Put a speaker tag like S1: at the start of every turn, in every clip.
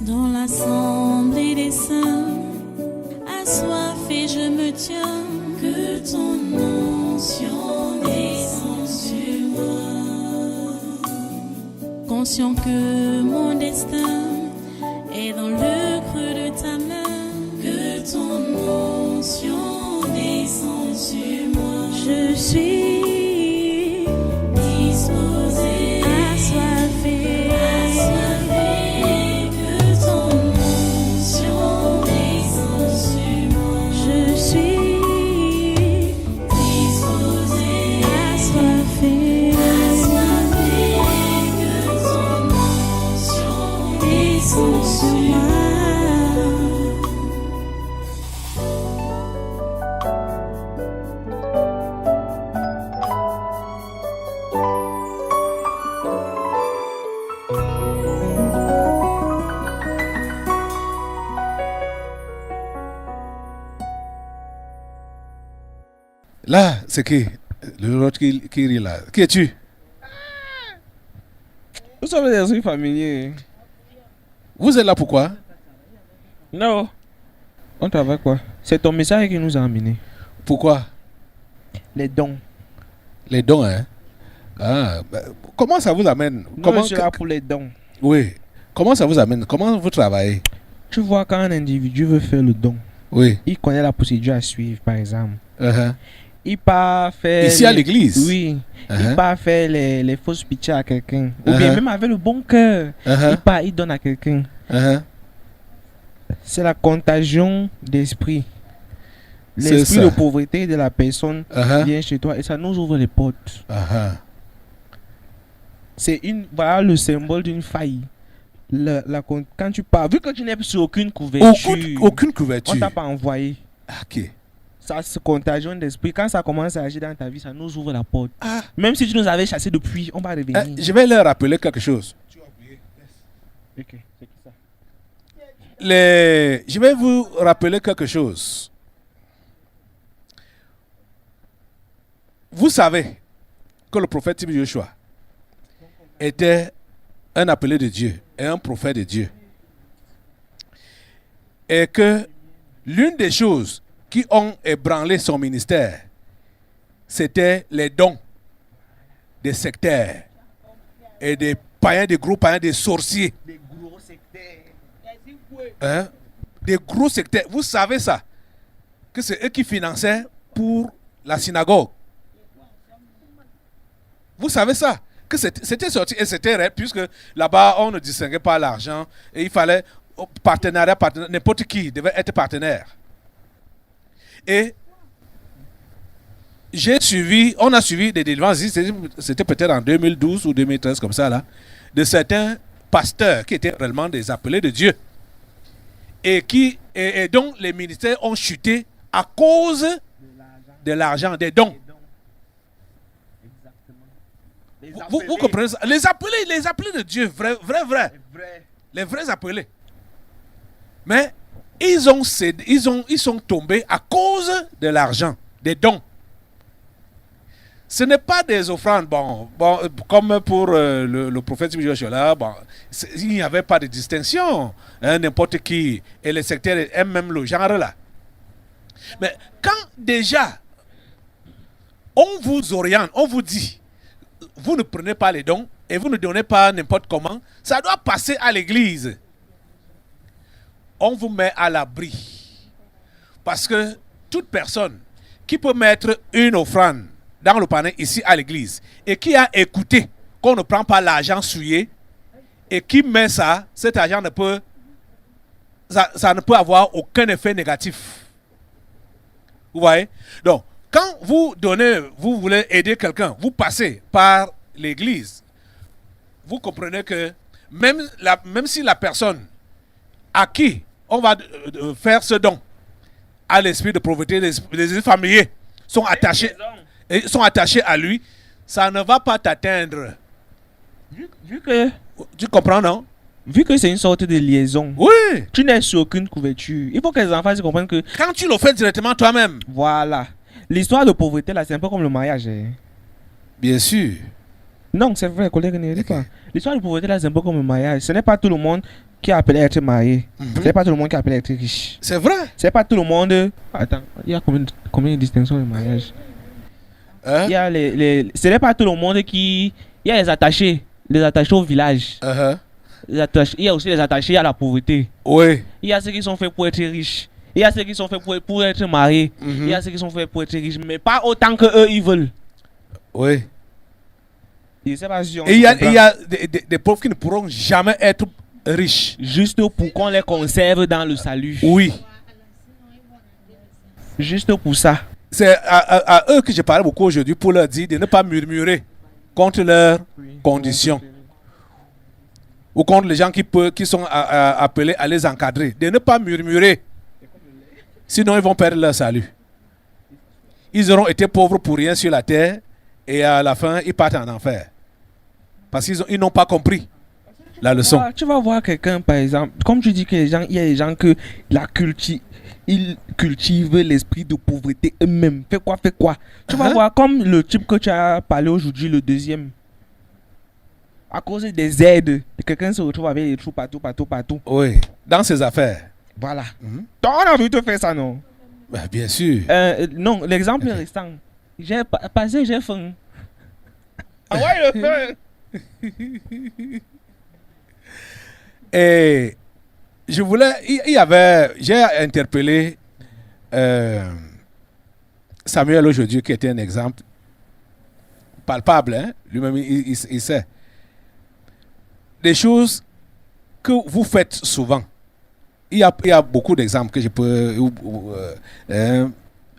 S1: Dans l'assemblée des saints, assoiffé je me tiens, que ton onction descende sur moi. Conscient que mon destin est dans le creux de ta main, que ton onction descende sur moi. Je suis disposé, assoiffé, que ton onction descende sur moi. Je suis disposé, assoiffé, que ton onction descende sur moi.
S2: Là, c'est qui? L'autre qui rit là. Qui es-tu?
S3: Nous sommes des esprits familiers.
S2: Vous êtes là pourquoi?
S3: Non. On travaille quoi? C'est ton message qui nous a amenés.
S2: Pourquoi?
S3: Les dons.
S2: Les dons, hein? Ah, comment ça vous amène?
S3: Comment je suis là pour les dons.
S2: Oui. Comment ça vous amène? Comment vous travaillez?
S3: Tu vois, quand un individu veut faire le don,
S2: Oui.
S3: il connaît la procédure à suivre, par exemple.
S2: Uh-huh.
S3: Il part faire...
S2: Ici à l'église?
S3: Oui.
S2: Uh-huh.
S3: Il part faire les fausses pitiés à quelqu'un. Ou
S2: Uh-huh.
S3: bien même avec le bon cœur.
S2: Uh-huh.
S3: Il part, il donne à quelqu'un.
S2: Uh-huh.
S3: C'est la contagion d'esprit.
S2: C'est
S3: L'esprit
S2: ça.
S3: de pauvreté de la personne
S2: Uh-huh.
S3: vient chez toi et ça nous ouvre les portes.
S2: Uh-huh.
S3: C'est voilà le symbole d'une faille. Quand tu pars, vu que tu n'es sur aucune couverture,
S2: Aucune
S3: on
S2: couverture.
S3: t'a pas envoyé.
S2: Ok.
S3: Ça, c'est contagion d'esprit. Quand ça commence à agir dans ta vie, ça nous ouvre la porte.
S2: Ah,
S3: Même si tu nous avais chassés depuis, on va revenir.
S2: je vais leur rappeler quelque chose.
S3: Ok, c'est qui ça?
S2: Je vais vous rappeler quelque chose. Vous savez que le prophète Tibni Joshua était un appelé de Dieu et un prophète de Dieu. Et que l'une des choses qui ont ébranlé son ministère, c'était les dons des sectaires et des païens, des gros païens, des sorciers.
S3: Des gros sectaires.
S2: Hein? Des gros sectaires. Vous savez ça? Que c'est eux qui finançaient pour la synagogue. Vous savez ça? Que c'était sorti et c'était vrai, puisque là-bas, on ne distinguait pas l'argent et il fallait partenariat, n'importe qui devait être partenaire. Et on a suivi des délivrances, c'était peut-être en 2012 ou 2013 comme ça là, de certains pasteurs qui étaient réellement des appelés de Dieu. Et donc les ministères ont chuté à cause de l'argent, des dons. Vous comprenez ça? Les appelés de Dieu, vrai. Les vrais appelés. Mais ils sont tombés à cause de l'argent, des dons. Ce n'est pas des offrandes, bon comme pour le prophète Joshua, il n'y avait pas de distinction, hein, n'importe qui, et les sectaires aiment même le genre là. Mais quand déjà, on vous oriente, on vous dit, vous ne prenez pas les dons, et vous ne donnez pas n'importe comment, ça doit passer à l'église. On vous met à l'abri. Parce que toute personne qui peut mettre une offrande dans le panier ici à l'église et qui a écouté qu'on ne prend pas l'argent souillé et qui met ça, cet argent ne peut avoir aucun effet négatif. Vous voyez? Donc, quand vous voulez aider quelqu'un, vous passez par l'église, vous comprenez que même si la personne à qui on va faire ce don à l'esprit de pauvreté, les esprits familiers sont attachés à lui, ça ne va pas t'atteindre.
S3: Vu que...
S2: Tu comprends, non?
S3: Vu que c'est une sorte de liaison,
S2: oui,
S3: tu n'es sur aucune couverture. Il faut que les enfants se comprennent que...
S2: Quand tu le fais directement toi-même.
S3: Voilà. L'histoire de pauvreté, là, c'est un peu comme le mariage. Hein.
S2: Bien sûr.
S3: Non, c'est vrai, collègue, ne dit pas. L'histoire de pauvreté, là, c'est un peu comme le mariage. Ce n'est pas tout le monde... qui appelle à être marié.
S2: Mhm.
S3: C'est pas tout le monde qui appelle à être riche.
S2: C'est vrai.
S3: C'est pas tout le monde. Attends, il y a combien de distinctions de mariage?
S2: Hein?
S3: Il y a ce n'est pas tout le monde qui. Il y a les attachés au village.
S2: Uh-huh.
S3: Il y a aussi les attachés à la pauvreté.
S2: Oui.
S3: Il y a ceux qui sont faits pour être riches. Il y a ceux qui sont faits pour être mariés.
S2: Mhm.
S3: Il y a ceux qui sont faits pour être riches, mais pas autant que eux ils veulent.
S2: Oui.
S3: Je sais pas si on
S2: Et il y
S3: comprend.
S2: a des pauvres qui ne pourront jamais être riches.
S3: Juste pour qu'on les conserve dans le salut.
S2: Oui.
S3: Juste pour ça.
S2: C'est à eux que je parle beaucoup aujourd'hui pour leur dire de ne pas murmurer contre leurs conditions ou contre les gens qui sont appelés à les encadrer. De ne pas murmurer. Sinon, ils vont perdre leur salut. Ils auront été pauvres pour rien sur la terre et à la fin, ils partent en enfer. Parce qu'ils n'ont pas compris la leçon.
S3: Tu vas voir quelqu'un, par exemple, comme tu dis que il y a des gens que ils cultivent l'esprit de pauvreté eux-mêmes. Fais quoi. Tu vas voir comme le type que tu as parlé aujourd'hui, le deuxième. À cause des aides, quelqu'un se retrouve avec des trous partout.
S2: Oui, dans ses affaires.
S3: Voilà.
S2: Mhm.
S3: Toi, on a envie de te faire ça, non?
S2: Ben, bien sûr.
S3: Non, l'exemple est restant. J'ai passé, j'ai faim. Ah ouais, le faim.
S2: Et j'ai interpellé Samuel aujourd'hui, qui était un exemple palpable, hein? Lui-même, il sait. Des choses que vous faites souvent. Il y a beaucoup d'exemples que je peux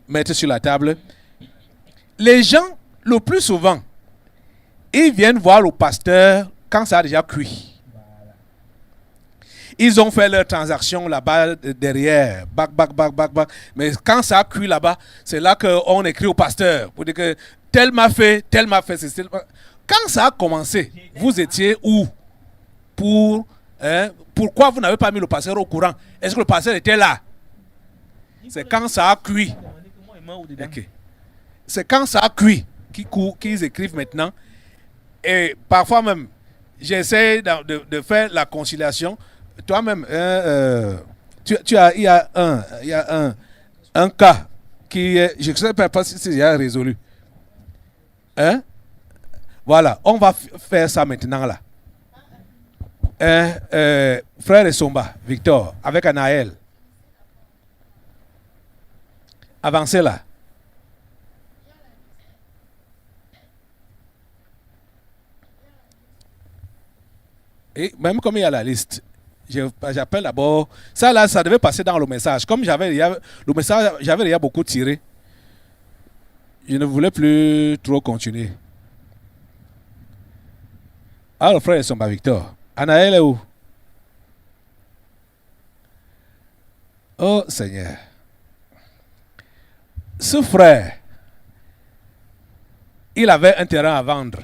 S2: mettre sur la table. Les gens, le plus souvent, ils viennent voir le pasteur quand ça a déjà cuit. Ils ont fait leur transaction là-bas derrière, bac. Mais quand ça a cuit là-bas, c'est là qu'on écrit au pasteur pour dire que tel m'a fait. Quand ça a commencé, vous étiez où? Pourquoi vous n'avez pas mis le pasteur au courant? Est-ce que le pasteur était là? C'est quand ça a cuit. Okay. C'est quand ça a cuit qu'ils écrivent maintenant. Et parfois même, j'essaie de faire la conciliation. Toi-même, il y a un cas qui est, je ne sais pas si c'est déjà résolu. Hein? Voilà, on va faire ça maintenant là. Frère Esomba, Victor, avec Anaël. Avancez là. Et même comme il y a la liste, j'appelle d'abord. Ça là, ça devait passer dans le message. Comme le message, j'avais déjà beaucoup tiré. Je ne voulais plus trop continuer. Alors, frère Esomba, Victor. Anaël est où? Oh Seigneur. Ce frère, il avait un terrain à vendre.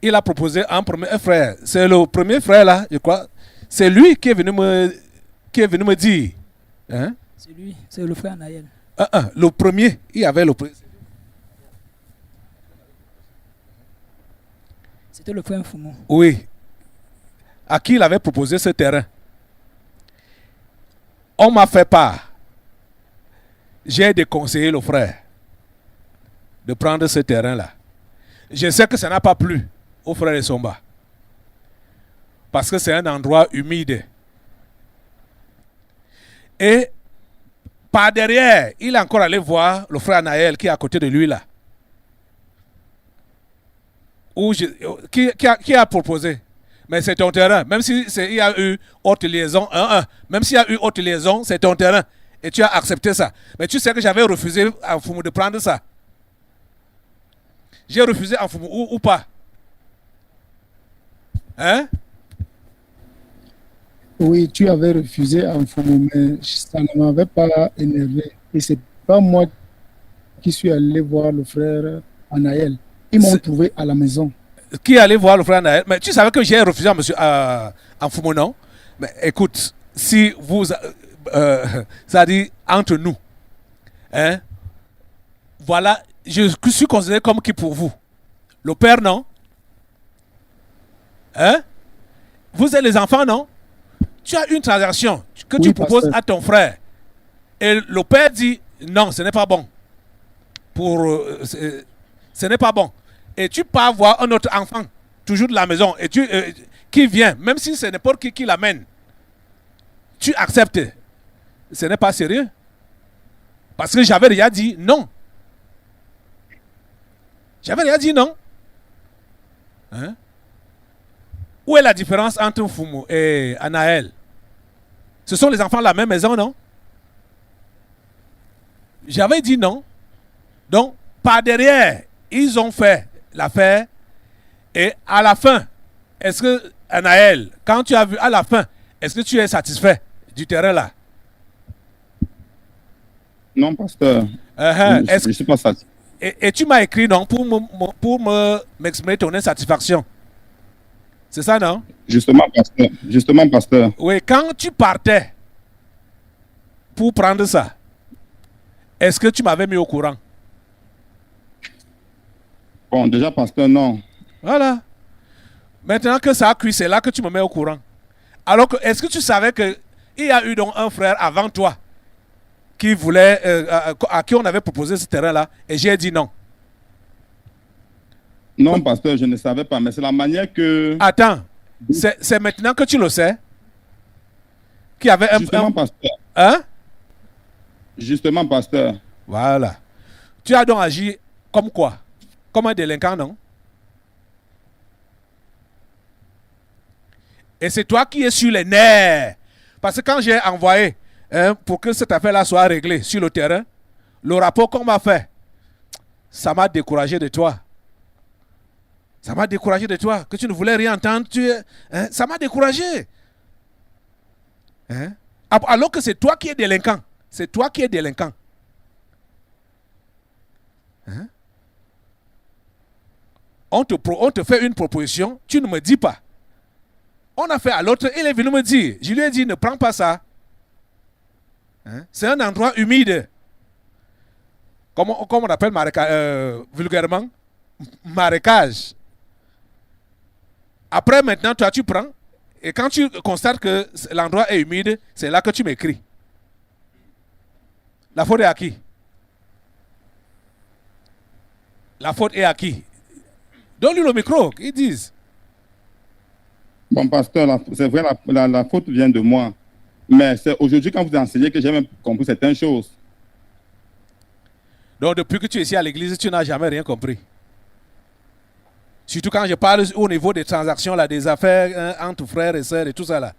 S2: Il a proposé un premier frère. C'est le premier frère là, je crois. C'est lui qui est venu me dire. Hein?
S4: C'est lui, c'est le frère Naël.
S2: Le premier, il y avait le premier.
S4: C'était le frère Fumo.
S2: Oui. À qui il avait proposé ce terrain. On m'a fait part. J'ai déconseillé le frère de prendre ce terrain-là. Je sais que ça n'a pas plu au frère Esomba. Parce que c'est un endroit humide. Et par derrière, il est encore allé voir le frère Naël qui est à côté de lui là. Qui a proposé? Mais c'est ton terrain. Même s'il y a eu haute liaison, même s'il y a eu haute liaison, c'est ton terrain. Et tu as accepté ça. Mais tu sais que j'avais refusé à Fumu de prendre ça. J'ai refusé à Fumu ou pas? Hein?
S5: Oui, tu avais refusé à Fumu, mais ça ne m'avait pas énervé. Et c'est pas moi qui suis allé voir le frère Anaël. Ils m'ont trouvé à la maison.
S2: Qui est allé voir le frère Naël? Mais tu savais que j'ai refusé à Fumu, non? Mais écoute, si vous... ça dit entre nous. Hein? Voilà, je suis considéré comme qui pour vous? Le père, non? Hein? vous êtes les enfants, non? Tu as une transaction que
S5: Oui,
S2: tu proposes
S5: pasteur.
S2: à ton frère. Et le père dit, non, ce n'est pas bon. Ce n'est pas bon. Et tu pars voir un autre enfant, toujours de la maison, et qui vient, même si c'est n'importe qui l'amène. Tu acceptes. Ce n'est pas sérieux. Parce que j'avais déjà dit non. J'avais déjà dit non. Hein? Où est la différence entre Fumu et Anaël? Ce sont les enfants de la même maison, non? J'avais dit non. Donc, par derrière, ils ont fait l'affaire. Et à la fin, est-ce que, Anaël, quand tu as vu à la fin, est-ce que tu es satisfait du terrain là?
S6: Non, pasteur. Je ne suis pas satisfait.
S2: Et tu m'as écrit non pour m'exprimer ton insatisfaction. C'est ça, non?
S6: Justement, pasteur. Justement, pasteur.
S2: Oui, quand tu partais pour prendre ça, est-ce que tu m'avais mis au courant?
S6: Bon, déjà, pasteur, non.
S2: Voilà. Maintenant que ça a cuit, c'est là que tu me mets au courant. Alors que, est-ce que tu savais qu'il y a eu donc un frère avant toi qui voulait, à qui on avait proposé ce terrain-là, et j'ai dit non.
S6: Non, pasteur, je ne savais pas, mais c'est la manière que...
S2: Attends, c'est maintenant que tu le sais qu'il y avait
S6: Justement, pasteur.
S2: Hein?
S6: Justement, pasteur.
S2: Voilà. Tu as donc agi comme quoi? Comme un délinquant, non? Et c'est toi qui es sur les nerfs. Parce que quand j'ai envoyé pour que cette affaire-là soit réglée sur le terrain, le rapport qu'on m'a fait, ça m'a découragé de toi. Ça m'a découragé de toi. Que tu ne voulais rien entendre, ça m'a découragé. Hein? Alors que c'est toi qui es délinquant. C'est toi qui es délinquant. Hein? On te fait une proposition, tu ne me dis pas. On a fait à l'autre, il est venu me dire. Je lui ai dit, ne prends pas ça. Hein? C'est un endroit humide. Comme on appelle vulgairement, marécage. Après, maintenant, toi, tu prends. Et quand tu constates que l'endroit est humide, c'est là que tu m'écris. La faute est à qui? La faute est à qui? Donne-lui le micro, qu'ils disent.
S6: Bon, pasteur, c'est vrai, la faute vient de moi. Mais c'est aujourd'hui, quand vous enseignez, que j'ai même compris certaines choses.
S2: Donc, depuis que tu es ici à l'église, tu n'as jamais rien compris. Surtout quand je parle au niveau des transactions, là, des affaires entre frères et sœurs et tout ça. Là.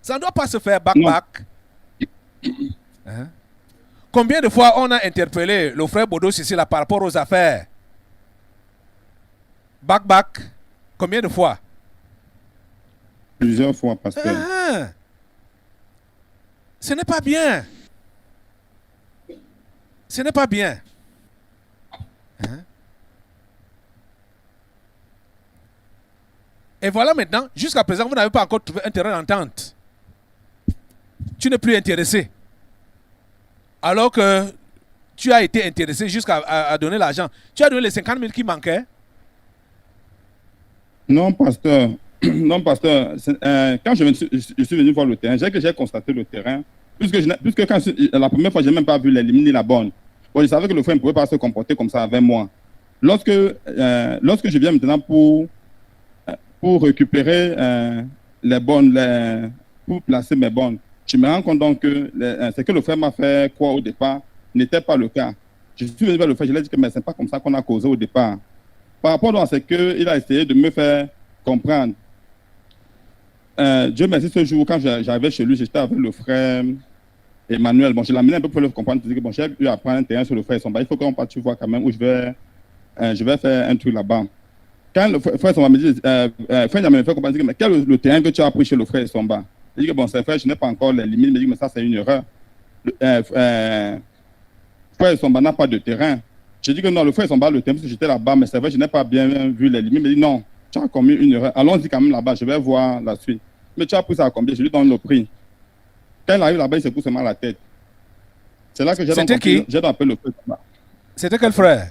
S2: Ça ne doit pas se faire back-back. Hein? Combien de fois on a interpellé le frère Bodos ici là, par rapport aux affaires? Back-back. Combien de fois?
S6: Plusieurs fois, pasteur.
S2: Ce n'est pas bien. Ce n'est pas bien. Hein? Et voilà maintenant, jusqu'à présent, vous n'avez pas encore trouvé un terrain d'entente. Tu n'es plus intéressé. Alors que tu as été intéressé jusqu'à donner l'argent. Tu as donné les 50 000 qui manquaient.
S6: Non, pasteur. Non, pasteur. Quand je suis venu voir le terrain, j'ai constaté le terrain. Puisque la première fois, je n'ai même pas vu les limites ni la borne. Bon, je savais que le frère ne pouvait pas se comporter comme ça avec moi. Lorsque je viens maintenant pour récupérer les bornes, pour placer mes bornes, je me rends compte donc que ce que le frère m'a fait croire au départ n'était pas le cas. Je suis venu vers le frère, je lui ai dit que ce n'est pas comme ça qu'on a causé au départ. Par rapport à ce qu'il a essayé de me faire comprendre. Dieu merci, ce jour, quand j'arrivais chez lui, j'étais avec le frère Emmanuel. Bon, je l'ai amené un peu pour le comprendre. Je dis que bon, j'ai eu à prendre un terrain sur le frère Somba. Il faut qu'on parte, tu vois, quand même, où je vais faire un truc là-bas. Quand le frère Somba me dit, frère me fait comprendre, mais quel est le terrain que tu as pris chez le frère Somba? Je dis que bon, c'est frère, je n'ai pas encore les limites. Il me dit, mais ça, c'est une erreur. Frère Somba n'a pas de terrain. Je dis que non, le frère Somba, le terrain, parce que j'étais là-bas, mais c'est vrai, je n'ai pas bien vu les limites. Il me dit, non, tu as commis une erreur. Allons-y quand même là-bas, je vais voir la suite. Mais tu as pris ça à combien? Je lui donne le prix. Quand il arrive là-bas, il se pousse mal la tête. C'est là que j'ai appelé le frère Somba.
S2: C'était quel frère?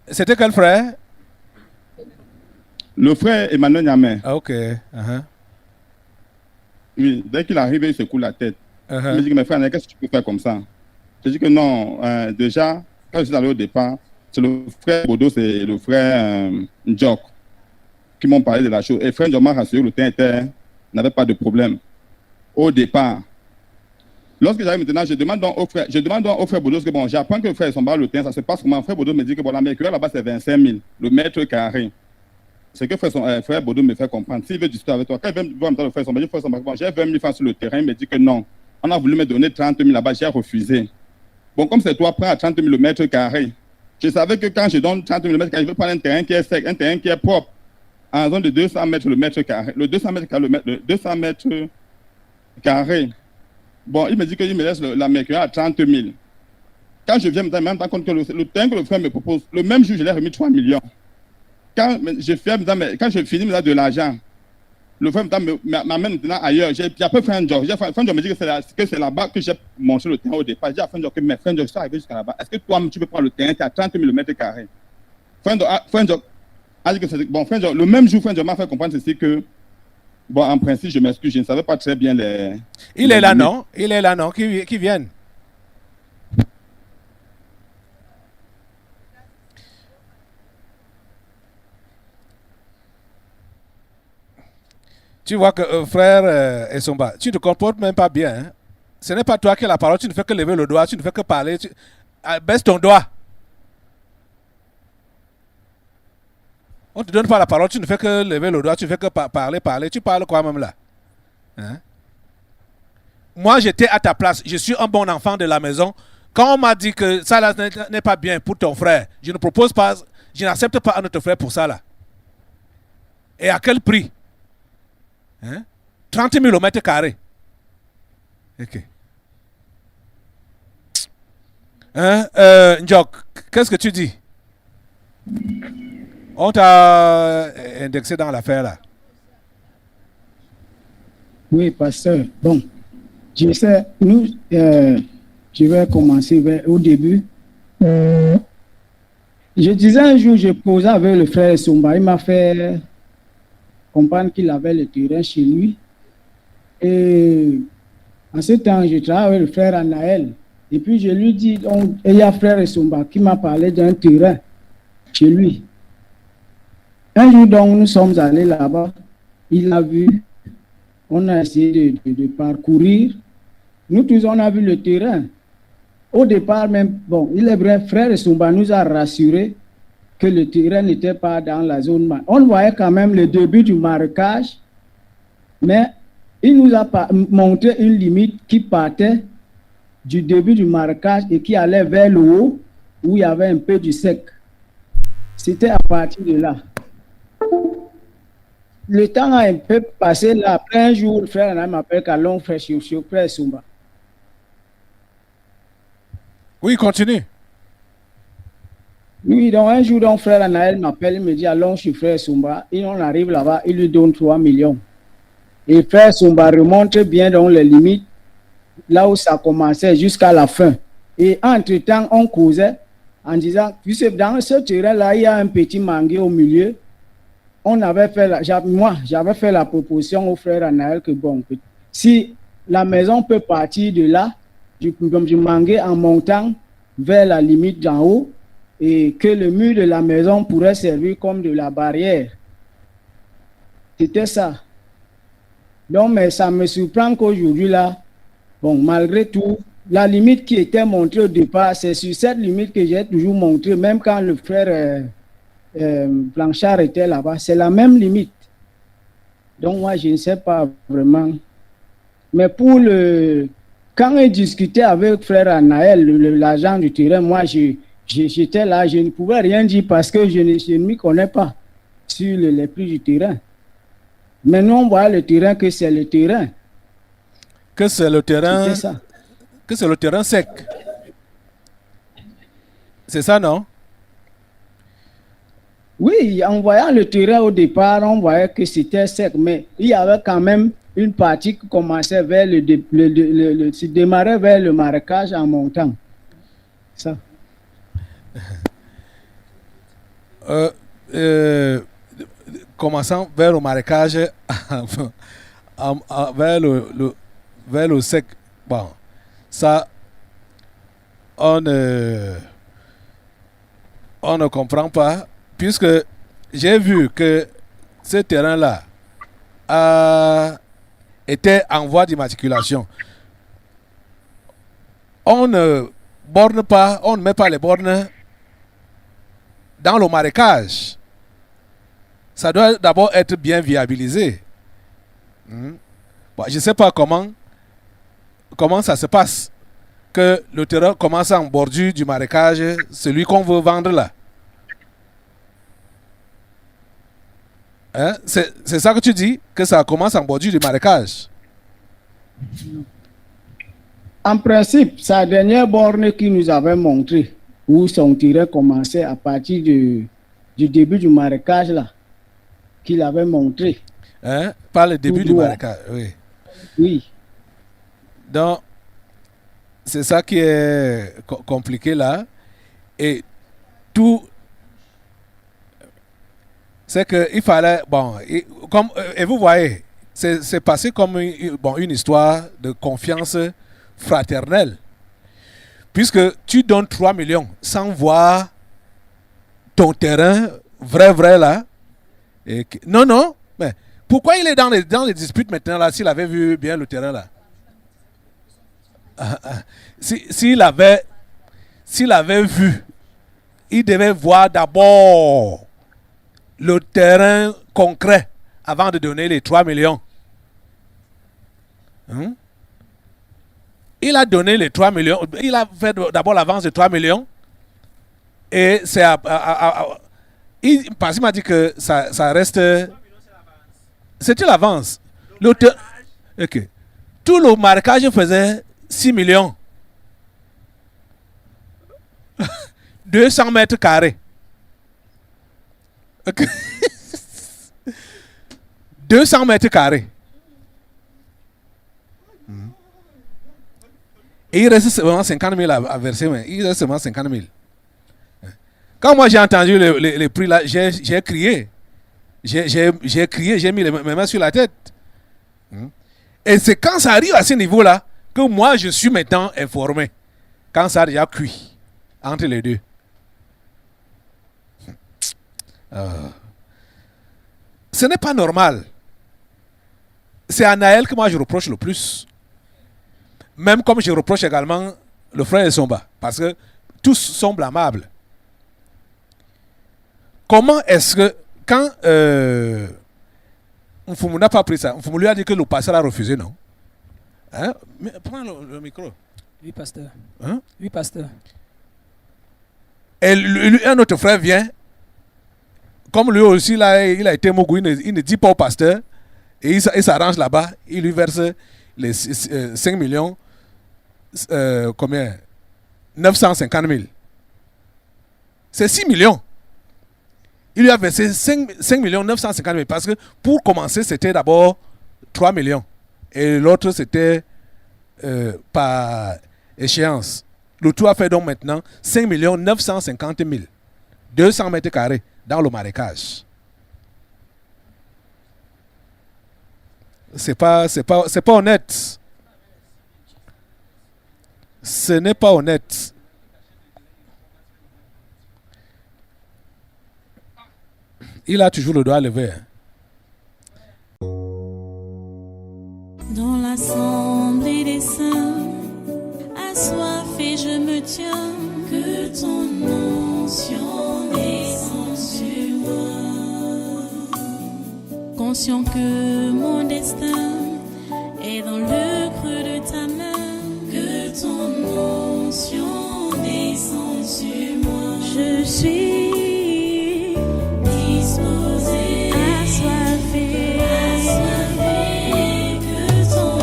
S2: C'était quel frère?
S6: Le frère Emmanuel Niamé,
S2: Ah, ok. Uh-huh.
S6: oui, dès qu'il arrive, il secoue la tête. Il me dit que mes frères, qu'est-ce que tu peux faire comme ça? Je dis que non, déjà, quand je suis allé au départ, c'est le frère Bodo, c'est le frère Ndjok qui m'ont parlé de la chose. Et frère Ndjok m'a rassuré, le terrain n'avait pas de problème. Au départ, lorsque j'arrive maintenant, je demande donc au frère Bodo que bon, j'apprends que le frère Somba, le terrain, ça se passe comment? Frère Bodo me dit que bon, la mercure là-bas, c'est 25 000, le mètre carré. C'est que frère Bodo me fait comprendre. S'il veut discuter avec toi, quand il veut voir le frère Somba, bon, j'ai 20 000 francs sur le terrain, il me dit que non. On a voulu me donner 30 000 là-bas, j'ai refusé. Bon, comme c'est toi, prends à 30 000 le mètre carré. Je savais que quand je donne 30 000 le mètre carré, je veux prendre un terrain qui est sec, un terrain qui est propre, en zone de 200 mètres le mètre carré. Le 200 mètres carré, le 200 mètres carré. Bon, il me dit qu'il me laisse la mercure à 30 000. Quand je viens, même temps compte que le terrain que le frère me propose, le même jour, je l'ai remis 3 millions. Quand je finis de l'argent, le frère m'amène maintenant ailleurs. J'ai peu fait un job. Fait un job me dit que c'est là-bas que j'ai monté le terrain au départ. J'ai fait un job que mes frères, je suis arrivé jusqu'à là-bas. Est-ce que toi, tu peux prendre le terrain qui est à 30 000 mètres carrés? Frère, a dit que c'est bon. Frère, le même jour, frère, m'a fait comprendre ceci que, bon, en principe, je m'excuse, je ne savais pas très bien les.
S2: Il est là, non? Il est là, non? Qui vienne. Tu vois que frère Essomba, tu ne te comportes même pas bien. Hein? Ce n'est pas toi qui as la parole, tu ne fais que lever le doigt, tu ne fais que parler. Baisse ton doigt. On ne te donne pas la parole, tu ne fais que lever le doigt, tu ne fais que parler. Tu parles quoi même là? Hein? Moi, j'étais à ta place, je suis un bon enfant de la maison. Quand on m'a dit que ça là n'est pas bien pour ton frère, je ne propose pas, je n'accepte pas à notre frère pour ça là. Et à quel prix? Hein? 30 000 au mètre carré. Ok. Hein? Ndjok, qu'est-ce que tu dis? On t'a indexé dans l'affaire là.
S5: Oui, pasteur. Bon, je sais, je vais commencer au début. Je disais un jour, je posais avec le frère Somba, il m'a fait comprendre qu'il avait le terrain chez lui. Et en ce temps, je travaillais avec le frère Anaël. Et puis je lui dis, il y a frère Somba qui m'a parlé d'un terrain chez lui. Un jour, donc, nous sommes allés là-bas. Il l'a vu. On a essayé de parcourir. Nous tous, on a vu le terrain. Au départ, même, bon, il est vrai, frère Somba nous a rassuré que le terrain n'était pas dans la zone. On voyait quand même le début du marécage, mais il nous a montré une limite qui partait du début du marécage et qui allait vers le haut, où il y avait un peu du sec. C'était à partir de là. Le temps a un peu passé là. Après un jour, le frère Anaël m'appelle qu'allons frère chez frère Somba.
S2: Oui, continue.
S5: Oui, donc un jour, donc frère Anaël m'appelle, il me dit allons chez frère Somba. Et on arrive là-bas, il lui donne 3 millions. Et frère Somba remonte bien dans les limites, là où ça commençait jusqu'à la fin. Et entre-temps, on causait en disant, puisque dans ce terrain-là, il y a un petit manguier au milieu. On avait fait j'avais fait la proposition au frère Anaël que bon, si la maison peut partir de là, du manguier en montant vers la limite d'en haut, et que le mur de la maison pourrait servir comme de la barrière. C'était ça. Donc, mais ça me surprend qu'aujourd'hui là, bon, malgré tout, la limite qui était montrée au départ, c'est sur cette limite que j'ai toujours montré, même quand le frère Blanchard était là-bas, c'est la même limite. Donc moi, je ne sais pas vraiment. Mais pour quand il discutait avec frère Anaël, l'agent du terrain, moi, j'étais là, je ne pouvais rien dire parce que je ne m'y connais pas sur les prix du terrain. Mais nous, on voit le terrain que c'est le terrain.
S2: Que c'est le terrain.
S5: C'est ça.
S2: Que c'est le terrain sec. C'est ça, non?
S5: Oui, en voyant le terrain au départ, on voyait que c'était sec, mais il y avait quand même une partie qui commençait vers démarrait vers le marécage en montant. Ça.
S2: commençant vers le marécage, vers le sec. Bon, ça, on ne comprend pas, puisque j'ai vu que ce terrain-là était en voie d'immatriculation. On ne borne pas, on ne met pas les bornes dans le marécage. Ça doit d'abord être bien viabilisé. Bon, je ne sais pas comment ça se passe que le terrain commence en bordure du marécage, celui qu'on veut vendre là. Hein? C'est ça que tu dis, que ça commence en bordure du marécage.
S5: En principe, sa dernière borne qu'il nous avait montré, où son terrain commençait à partir du début du marécage là, qu'il avait montré.
S2: Hein? Pas le début du marécage, oui.
S5: Oui.
S2: Donc, c'est ça qui est compliqué là. Et tout, c'est qu'il fallait, bon, et vous voyez, c'est passé comme une histoire de confiance fraternelle. Puisque tu donnes 3 millions sans voir ton terrain vrai là. Et non, mais pourquoi il est dans les disputes maintenant là, s'il avait vu bien le terrain là? S'il avait vu, il devait voir d'abord le terrain concret avant de donner les 3 millions. Il a donné les 3 millions, il a fait d'abord l'avance de 3 millions et c'est parce qu'il m'a dit que ça reste. C'était l'avance. Ok. Tout le marécage faisait 6 millions. 200 mètres carrés. Okay. 200 mètres carrés. Et il reste seulement 50 000 à verser. Il reste seulement 50 000. Quand moi j'ai entendu les prix là, j'ai crié. J'ai crié, j'ai mis mes mains sur la tête. Et c'est quand ça arrive à ce niveau-là que moi je suis maintenant informé. Quand ça a déjà cuit entre les deux. Ce n'est pas normal. C'est à Naël que moi je reproche le plus. Même comme je reproche également le frère Somba. Parce que tous sont blâmables. Comment est-ce que quand Mfumu n'a pas pris ça, Mfumu lui a dit que le pasteur a refusé, non? Hein? Mais prends le micro.
S4: Oui, pasteur.
S2: Hein?
S4: Oui, pasteur.
S2: Et un autre frère vient, comme lui aussi, là, il a été mogou, il ne dit pas au pasteur, et il s'arrange là-bas, il lui verse les 5 millions, combien? 950 000. C'est 6 millions. Il lui a versé 5 millions 950 000 parce que pour commencer, c'était d'abord 3 millions. Et l'autre, c'était par échéance. Le tout a fait donc maintenant 5 millions 950 000. 200 mètres carrés dans le marécage. C'est pas honnête. Ce n'est pas honnête. Il a toujours le doigt levé.
S1: Dans l'assemblée des saints, assoiffé je me tiens, que ton onction descende sur moi. Conscient que mon destin est dans le creux de ta main, que ton onction descende sur moi. Je suis disposé, assoiffé, que ton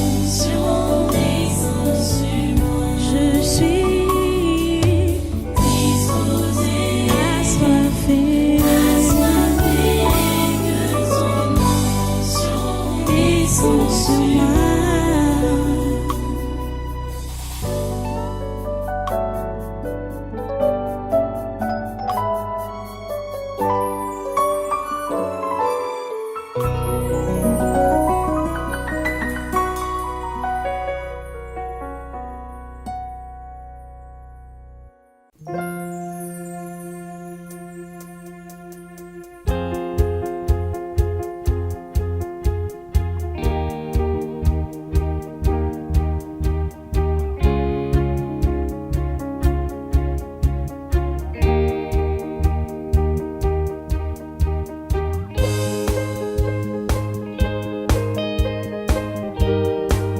S1: onction descende sur moi. Je suis disposé, assoiffé, que ton onction descende sur moi.